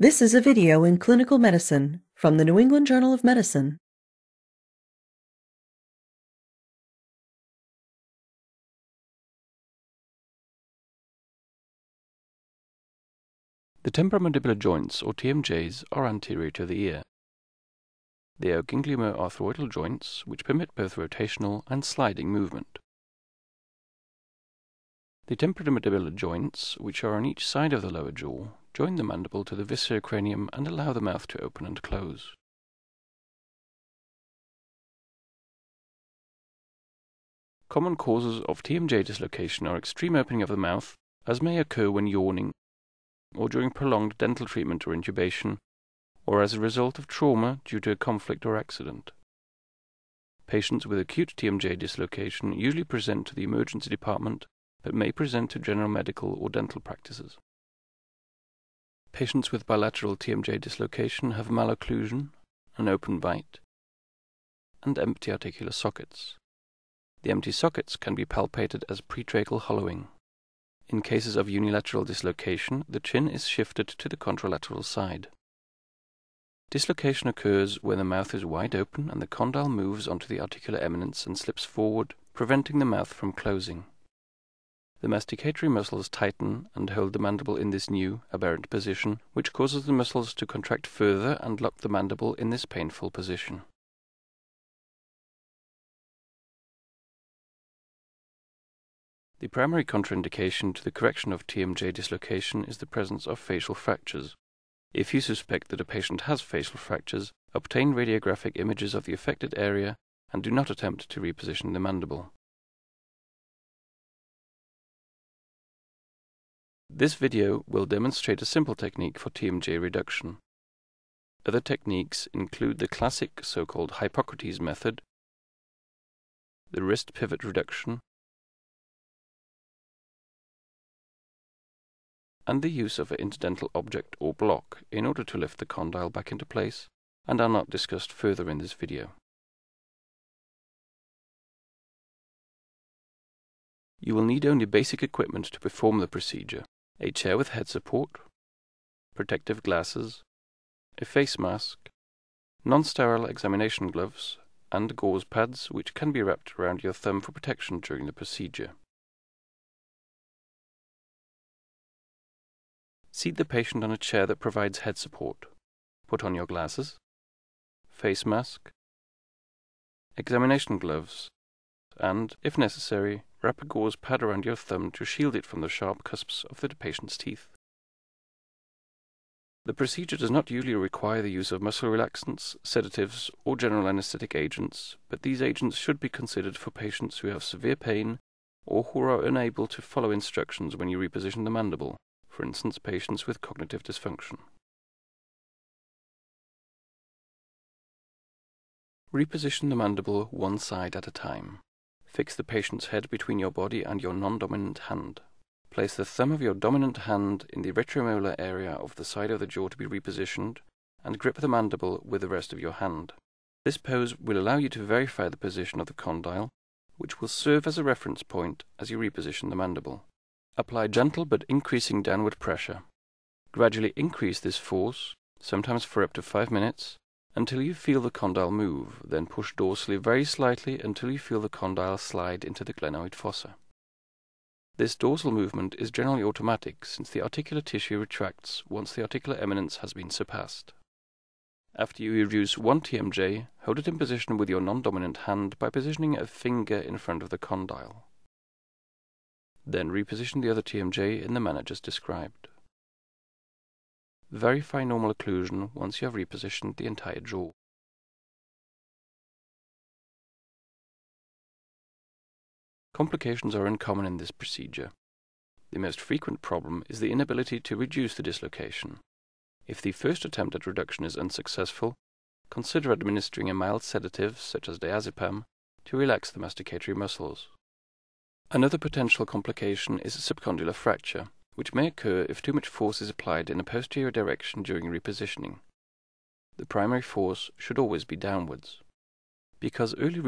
This is a video in clinical medicine from the New England Journal of Medicine. The temporomandibular joints, or TMJs, are anterior to the ear. They are gangliomo-arthroidal joints which permit both rotational and sliding movement. The temporomandibular joints, which are on each side of the lower jaw, join the mandible to the viscerocranium and allow the mouth to open and close. Common causes of TMJ dislocation are extreme opening of the mouth, as may occur when yawning, or during prolonged dental treatment or intubation, or as a result of trauma due to a conflict or accident. Patients with acute TMJ dislocation usually present to the emergency department, but may present to general medical or dental practices. Patients with bilateral TMJ dislocation have malocclusion, an open bite, and empty articular sockets. The empty sockets can be palpated as pretracheal hollowing. In cases of unilateral dislocation, the chin is shifted to the contralateral side. Dislocation occurs when the mouth is wide open and the condyle moves onto the articular eminence and slips forward, preventing the mouth from closing. The masticatory muscles tighten and hold the mandible in this new, aberrant position, which causes the muscles to contract further and lock the mandible in this painful position. The primary contraindication to the correction of TMJ dislocation is the presence of facial fractures. If you suspect that a patient has facial fractures, obtain radiographic images of the affected area and do not attempt to reposition the mandible. This video will demonstrate a simple technique for TMJ reduction. Other techniques include the classic so-called Hippocrates method, the wrist pivot reduction, and the use of an interdental object or block in order to lift the condyle back into place, and are not discussed further in this video. You will need only basic equipment to perform the procedure: a chair with head support, protective glasses, a face mask, non-sterile examination gloves, and gauze pads which can be wrapped around your thumb for protection during the procedure. Seat the patient on a chair that provides head support. Put on your glasses, face mask, examination gloves, and, if necessary, wrap a gauze pad around your thumb to shield it from the sharp cusps of the patient's teeth. The procedure does not usually require the use of muscle relaxants, sedatives, or general anesthetic agents, but these agents should be considered for patients who have severe pain or who are unable to follow instructions when you reposition the mandible. For instance, patients with cognitive dysfunction. Reposition the mandible one side at a time. Fix the patient's head between your body and your non-dominant hand. Place the thumb of your dominant hand in the retromolar area of the side of the jaw to be repositioned, and grip the mandible with the rest of your hand. This pose will allow you to verify the position of the condyle, which will serve as a reference point as you reposition the mandible. Apply gentle but increasing downward pressure. Gradually increase this force, sometimes for up to 5 minutes, until you feel the condyle move, then push dorsally very slightly until you feel the condyle slide into the glenoid fossa. This dorsal movement is generally automatic since the articular tissue retracts once the articular eminence has been surpassed. After you reduce one TMJ, hold it in position with your non-dominant hand by positioning a finger in front of the condyle. Then reposition the other TMJ in the manner just described. Verify normal occlusion once you have repositioned the entire jaw. Complications are uncommon in this procedure. The most frequent problem is the inability to reduce the dislocation. If the first attempt at reduction is unsuccessful, consider administering a mild sedative such as diazepam to relax the masticatory muscles. Another potential complication is a subcondylar fracture, which may occur if too much force is applied in a posterior direction during repositioning. The primary force should always be downwards. Because early